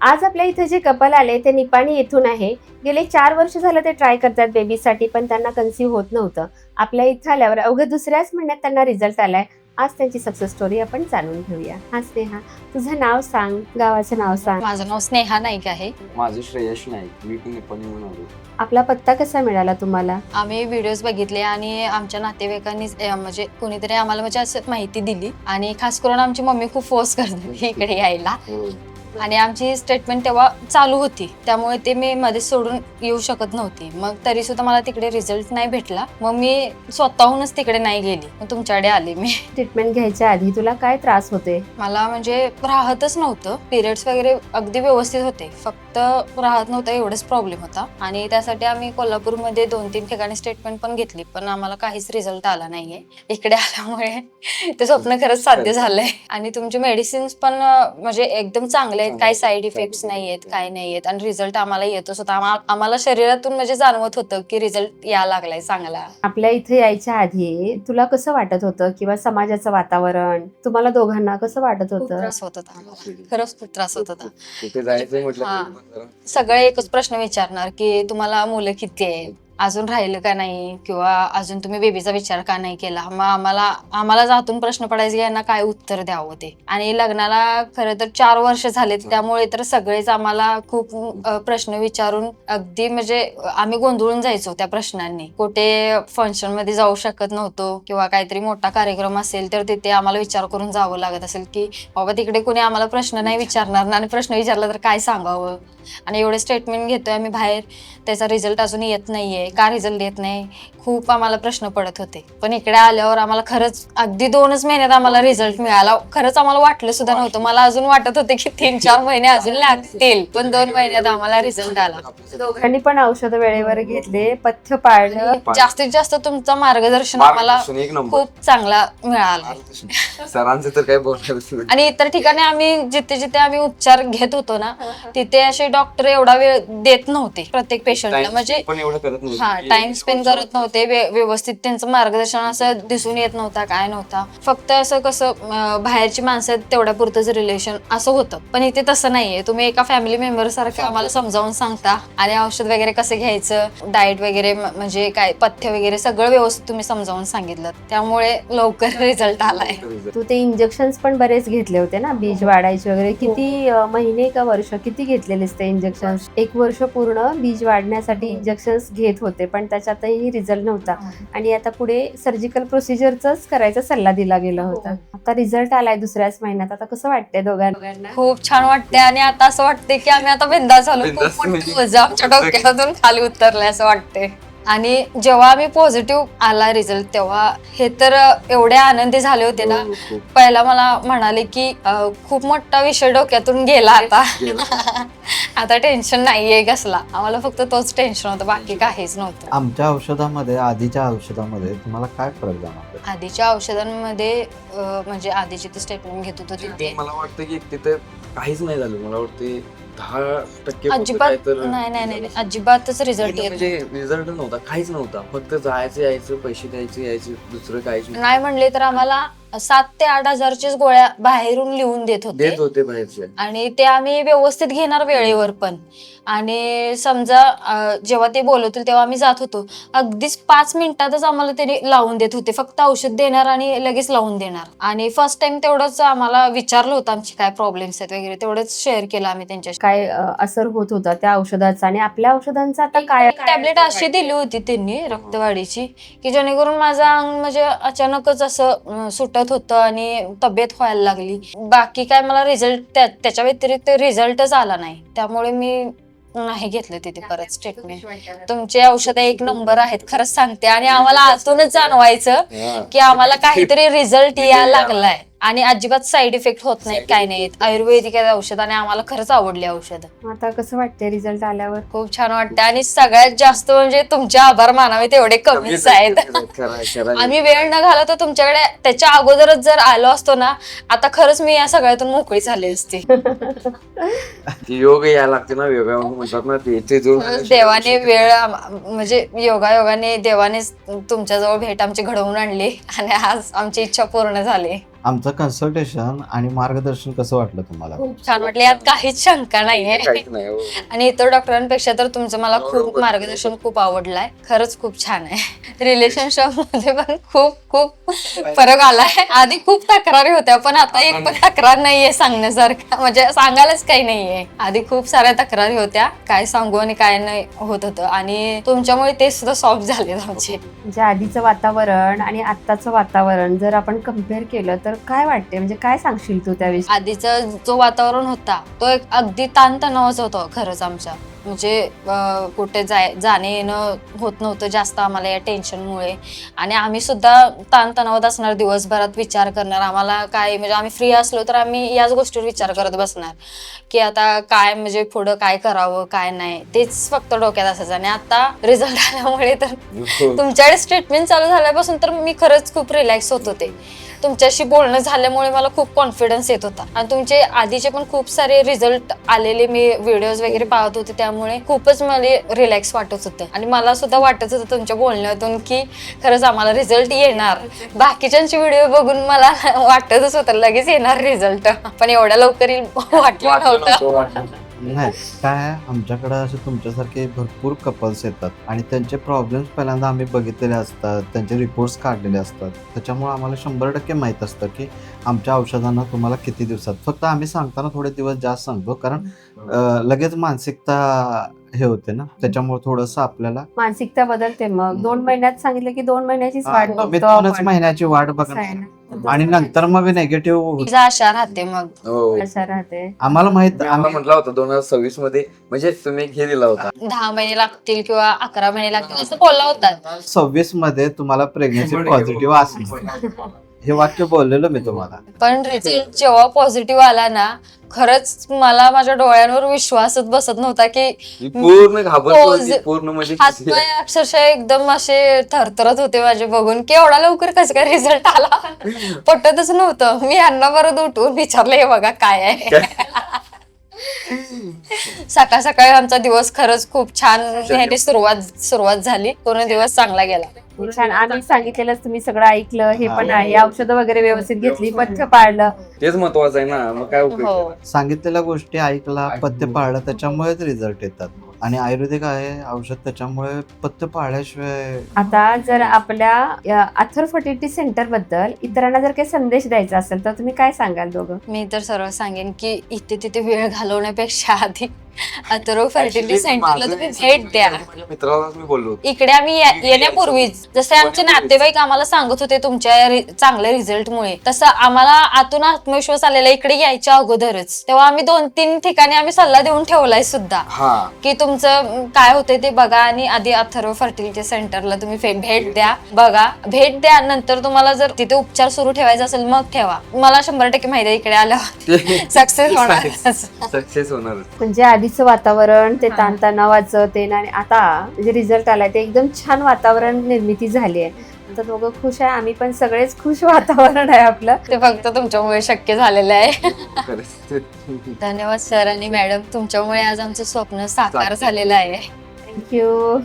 आज आपल्या इथे जे कपल आले ते निपाणी येथून आहे. गेले 4 वर्ष झालं ते ट्राय करतात बेबीसाठी, पण त्यांना कन्सीव्ह होत नव्हतं. आपल्या इथं आल्यावर अवघ्या दुसऱ्याच महिन्यात त्यांना रिझल्ट आलाय. आज त्यांची सक्सेस स्टोरी आपण जाणून घेऊया. हा स्नेहा, तुझं नाव सांग, गावाचं नाव सांग. माझं नाव स्नेहा नाईक आहे. माझं श्रेयश नाईक, मी पण निपाणीहून आलो. आपला पत्ता कसा मिळाला तुम्हाला? आम्ही व्हिडिओज बघितले आणि आमच्या नातेवाईकांनी म्हणजे कोणीतरी आम्हाला म्हणजे असं माहिती दिली आणि खास करून आमची मम्मी खूप फोर्स करते इकडे यायला. आणि आमची स्टेटमेंट तेव्हा चालू होती, त्यामुळे ते मी मध्ये सोडून येऊ शकत नव्हती. मग तरी सुद्धा मला तिकडे रिझल्ट नाही भेटला. मग मी स्वतःहूनच तिकडे नाही गेली, मग तुमच्याकडे आले मी. ट्रीटमेंट घ्यायच्या आधी तुला काय त्रास होते? मला म्हणजे राहतच नव्हतं, पिरियड्स वगैरे अगदी व्यवस्थित होते, फक्त राहत नव्हतं एवढंच प्रॉब्लेम होता. आणि त्यासाठी आम्ही कोल्हापूरमध्ये 2-3 ठिकाणी स्टेटमेंट पण घेतली, पण आम्हाला काहीच रिझल्ट आला नाहीये. इकडे आल्यामुळे ते स्वप्न खरंच साध्य झालंय. आणि तुमचे मेडिसिन्स पण म्हणजे एकदम चांगले आहेत, काही साईड इफेक्ट्स नाही आहेत, काही नाही आहेत. आणि रिझल्ट आम्हाला येतच होता. आम्हाला शरीरातून म्हणजे जाणवत होतं की रिझल्ट या लागलाय चांगला. आपल्या इथे यायच्या आधी तुला कसं वाटत होतं, किंवा समाजाचं वातावरण तुम्हाला दोघांना कसं वाटत खूप होतं? त्रास होत होता, खरंच खूप त्रास होत होता. कुठे जायचं म्हटलं हा. तरी पण जरा सगळे एकच प्रश्न विचारणार की तुम्हाला मुलं किती आहेत, अजून राहिलं का नाही, किंवा अजून तुम्ही बेबीचा विचार का नाही केला. मग आम्हाला जातून प्रश्न पडायचे की यांना काय उत्तर द्यावं ते. आणि लग्नाला खरं तर 4 वर्ष झालेत, त्यामुळे तर सगळेच आम्हाला खूप प्रश्न विचारून अगदी म्हणजे आम्ही गोंधळून जायचो त्या प्रश्नांनी. कुठे फंक्शन मध्ये जाऊ शकत नव्हतो, किंवा काहीतरी मोठा कार्यक्रम असेल तर तिथे आम्हाला विचार करून जावं लागत असेल की बाबा तिकडे कोणी आम्हाला प्रश्न नाही विचारणार ना, आणि प्रश्न विचारला तर काय सांगावं. आणि एवढे स्टेटमेंट घेतोय आम्ही बाहेर, त्याचा रिझल्ट अजून येत नाहीये, का रिझल्ट येत नाही, खूप आम्हाला प्रश्न पडत होते. पण इकडे आल्यावर आम्हाला खरंच अगदी 2च महिन्यात आम्हाला रिझल्ट मिळाला. खरंच आम्हाला वाटलं सुद्धा नव्हतं. मला अजून वाटत होते की 3-4 महिने अजून लागतील, पण 2 महिन्यात आम्हाला रिझल्ट आला. दोघांनी पण औषध वेळेवर घेतले, पथ्य पाळलं. जास्तीत जास्त तुमचं मार्गदर्शन आम्हाला मार्गदर्शन एक नंबर. खूप चांगला मिळाला. सरांचं तर काय बोलायचं नाही. आणि इतर ठिकाणी आम्ही जिथे आम्ही उपचार घेत होतो ना, तिथे असे डॉक्टर एवढा वेळ देत नव्हते प्रत्येक पेशंटला. Time म्हणजे पण एवढं करत नव्हतं. हा, टाइम स्पेंड करत नव्हते, व्यवस्थित त्यांचं मार्गदर्शन असं दिसून येत नव्हता, काय नव्हता. फक्त असं कसं बाहेरची माणसं तेवढ्या पुरतंच रिलेशन असं होतं. पण इथे तसं नाहीये. तुम्ही एका फॅमिली मेंबर सारखं आम्हाला समजावून सांगता, आणि औषध वगैरे कसं घ्यायचं, डाएट वगैरे म्हणजे काय पथ्य वगैरे सगळं व्यवस्थित तुम्ही समजावून सांगितलं, त्यामुळे लवकर रिझल्ट आलाय. तू ते इंजेक्शन्स पण बरेच घेतले होते ना, बीज वाढायचे वगैरे. किती महिने का वर्ष किती घेतलेलेस ते इंजेक्शन्स? 1 वर्ष पूर्ण बीज वाढण्यासाठी इंजेक्शन्स घेत होते, पण त्याच्यातही रिझल्ट नव्हता. आणि आता पुढे सर्जिकल प्रोसिजरच करायचा सल्ला दिला गेला होता. आता रिझल्ट आलाय 2ऱ्याच महिन्यात. आता कसं वाटतंय दोघांना? खूप छान वाटते. आणि आता असं वाटते की आम्ही आता बिंदास झालो, खूप मोठं ओझं आमच्या डोक्यातून खाली उतरलंय असं वाटते. आणि जेव्हा आम्ही पॉझिटिव्ह आला रिझल्ट, तेव्हा हे तर एवढे आनंदी झाले होते ना. खूप. पहिला मला म्हणाले की खूप मोठा विषय डोक्यातून गेला आता. आता टेन्शन नाहीये कसला. आम्हाला फक्त तोच टेन्शन होतं, बाकी काहीच नव्हतं. आमच्या औषधामध्ये, आधीच्या औषधामध्ये तुम्हाला काय फरक जाणवतो? आधीच्या औषधांमध्ये म्हणजे आधीची ती स्टेटमेंट घेत होतो तिथे मला वाटतं की तिथे काहीच नाही झालं. मला वाटते 10% अजिबात नाही, अजिबातच रिझल्ट येत म्हणजे रिझल्ट नव्हता, काहीच नव्हता. फक्त जायचं यायचं, पैसे द्यायचे यायचे, दुसरं काहीच नाही म्हणले तर आम्हाला 7 ते 8 हजारच्याच गोळ्या बाहेरून लिहून देत होते. बाहेरचे. आणि ते आम्ही व्यवस्थित घेणार वेळेवर पण. आणि समजा जेव्हा ते बोलवतील तेव्हा आम्ही जात होतो, अगदीच 5 मिनिटातच आम्हाला ते लावून देत होते. फक्त औषध देणार आणि लगेच लावून देणार. आणि फर्स्ट टाइम तेवढंच आम्हाला विचारलं होतं आमचे काय प्रॉब्लेम्स आहेत वगैरे, तेवढंच शेअर केलं आम्ही त्यांच्याशी. काय असर होत होता त्या औषधाचा आणि आपल्या औषधांचा आता काय? टॅबलेट अशी दिली होती त्यांनी रक्तवाढीची, की जेणेकरून माझं अंग म्हणजे अचानकच असं सुटत होतं आणि तब्येत व्हायला लागली. बाकी काय मला रिझल्ट त्याच्या व्यतिरिक्त रिझल्टच आला नाही, त्यामुळे मी नाही घेतलं तिथे परत स्टेटमेंट. तुमचे औषधं 1 नंबर आहेत, खरंच सांगते. आणि आम्हाला आतूनच जाणवायचं की आम्हाला काहीतरी रिझल्ट यायला लागलाय, आणि अजिबात साईड इफेक्ट होत नाहीत, काय नाहीत. आयुर्वेदिक आहे औषध, आणि आम्हाला खरंच आवडली औषध. आता कसं वाटतंय रिझल्ट आल्यावर? खूप छान वाटतं. आणि सगळ्यात जास्त म्हणजे तुमचे आभार मानावे तेवढे कमीच आहेत. आम्ही वेळ न घालवता तुमच्याकडे त्याच्या अगोदरच जर आलो असतो ना, आता खरंच मी या सगळ्यातून मोकळी झाली असती. योग यायला लागते ना, योगा म्हणतात ना, ते जो देवाने वेळ म्हणजे योगायोगाने देवाने तुमच्याजवळ भेट आमची घडवून आणली, आणि आज आमची इच्छा पूर्ण झाली. आमचं कन्सल्टेशन आणि मार्गदर्शन कसं वाटलं तुम्हाला? खूप छान वाटलं, यात काहीच शंका नाहीये. काहीच नाही हो. आणि इतर डॉक्टरांपेक्षा तर तुमचं मला खूप मार्गदर्शन खूप आवडलंय. खरंच खूप छान आहे. रिलेशनशिप मध्ये पण खूप खूप फरक आलाय. आधी खूप तक्रारी होत्या, पण आता एक पण तक्रार नाहीये सांगण्यासारखं, म्हणजे सांगायलाच काही नाहीये. आधी खूप साऱ्या तक्रारी होत्या, काय सांगू आणि काय नाही होत होतं, आणि तुमच्यामुळे ते सुद्धा सॉल्व्ह झाले आमचे. म्हणजे आधीचं वातावरण आणि आत्ताचं वातावरण जर आपण कम्पेअर केलं तर काय वाटते, म्हणजे काय सांगशील तू त्याविषयी? आधीचं जो वातावरण होता तो एक अगदी ताणतणावाचं होतं खरंच आमच्या, म्हणजे कुठे जाणे येणं होत नव्हतं जास्त आम्हाला या टेन्शनमुळे. आणि आम्ही सुद्धा ताणतणावात असणार, दिवसभरात विचार करणार, आम्हाला काय म्हणजे आम्ही फ्री असलो तर आम्ही याच गोष्टीवर विचार करत बसणार की आता काय म्हणजे पुढं काय करावं काय नाही, तेच फक्त डोक्यात असायचं. आणि आता रिझल्ट आल्यामुळे तर तुमच्याकडे ट्रीटमेंट चालू झाल्यापासून तर मी खरंच खूप रिलॅक्स होत होते. तुमच्याशी बोलणं झाल्यामुळे मला खूप कॉन्फिडन्स येत होता, आणि तुमचे आधीचे पण खूप सारे रिझल्ट आलेले मी व्हिडिओज वगैरे पाहत होते, त्यामुळे खूपच मला रिलॅक्स वाटत होतं. आणि मला सुद्धा वाटत होतं तुमच्या बोलण्यातून की खरंच आम्हाला रिझल्ट येणार. बाकीच्यांचे व्हिडिओ बघून मला वाटतच होतं लगेच येणार रिझल्ट, पण एवढ्या लवकर वाटलं नव्हतं. नाही, काय आहे, आमच्याकडे असे तुमच्यासारखे भरपूर कपल्स येतात आणि त्यांचे प्रॉब्लेम्स पहिल्यांदा आम्ही बघितलेले असतात, त्यांचे रिपोर्ट्स काढलेले असतात. त्याच्यामुळे आम्हाला 100% माहीत असतं की आमच्या औषधांना तुम्हाला किती दिवसात. फक्त आम्ही सांगताना थोडे दिवस जास्त सांगतो, कारण लगेच मानसिकता हे होते ना, त्याच्यामुळे थोडंसं आपल्याला मानसिकता बदलते. मग 2 महिन्यात सांगितलं की 2 महिन्याचीच वाट तुम्ही बघतो 2च आपण. महिन्याची वाट असं बघणार आहे ना. आणि नंतर मग निगेटिव्ह. तिचा आशा राहते मग. हो. अशा राहते. आम्हाला माहित आम्हाला म्हटला होता 2026 मध्ये, म्हणजे तुम्ही हे दिला होता 10 महिने लागतील किंवा 11 महिने लागतील असं बोलला होता. 26 मध्ये तुम्हाला प्रेग्नन्सी पॉझिटिव्ह असणार, हे वाक्य बोललेलं मी तुम्हाला. पण रिझल्ट जेव्हा पॉझिटिव्ह आला ना, खरंच मला माझ्या डोळ्यांवर विश्वासच बसत नव्हता की पूर्ण घाबरत हो, होती, पूर्ण म्हणजे हातपाय अक्षरशः एकदम असे थरथरत होते माझे बघून की एवढा लवकर कसं काय रिझल्ट आला. पटतच नव्हतं. मी यांना परत उठून विचारलं, हे बघा काय आहे. सकाळ सकाळी आमचा दिवस खरंच खूप छान ह्याने सुरुवात झाली. पूर्ण दिवस चांगला गेला. छान. आम्ही सांगितलेलंच तुम्ही सगळं ऐकलं, हे पण आहे. औषधं वगैरे व्यवस्थित घेतली, पथ्य पाळलं. तेच महत्वाचं आहे ना, मग काय उपयोग. हो. सांगितलेल्या गोष्टी ऐकला, पथ्य पाळलं, त्याच्यामुळेच रिझल्ट येतात. आणि आयुर्वेदिक आहे औषध, त्याच्यामुळे पथ्य पाळल्याशिवाय. आता जर आपल्या अथर फर्टिलिटी सेंटर बद्दल इतरांना जर काही संदेश द्यायचा असेल तर तुम्ही काय सांगाल दोघं? मी तर सरळ सांगेन की इथे तिथे वेळ घालवण्यापेक्षा आधी अथर्व फर्टिलिटी सेंटरला तुम्ही भेट द्या. माझ्या मित्रालाच मी बोललो होतो. इकडे आम्ही येण्यापूर्वीच जसे आमचे नातेवाईक आम्हाला सांगत होते तुमच्या चांगल्या रिझल्ट मुळे, तसं आम्हाला आतून आत्मविश्वास आलेला इकडे यायच्या अगोदरच. तेव्हा आम्ही 2-3 ठिकाणी आम्ही सल्ला देऊन ठेवलाय सुद्धा हा, की तुमचं काय होतंय ते बघा, आणि आधी अथर्व फर्टिलिटी सेंटरला तुम्ही भेट द्या, बघा, भेट द्या. नंतर तुम्हाला जर तिथे उपचार सुरू ठेवायचा असेल मग ठेवा. मला 100% माहिती आहे इकडे आल्यावर सक्सेस होणार. सक्सेस होणार. म्हणजे आधीचं वातावरण ते ताणतणावाचं ते, आणि आता जे रिझल्ट आलाय ते एकदम छान वातावरण निर्मिती झाली आहे. तर दोघं खुश आहे, आम्ही पण सगळेच खुश वातावरण आहे आपलं. ते फक्त तुमच्यामुळे शक्य झालेलं आहे. खरंच. धन्यवाद सर आणि मॅडम, तुमच्यामुळे आज आमचं स्वप्न साकार झालेलं आहे. थँक्यू.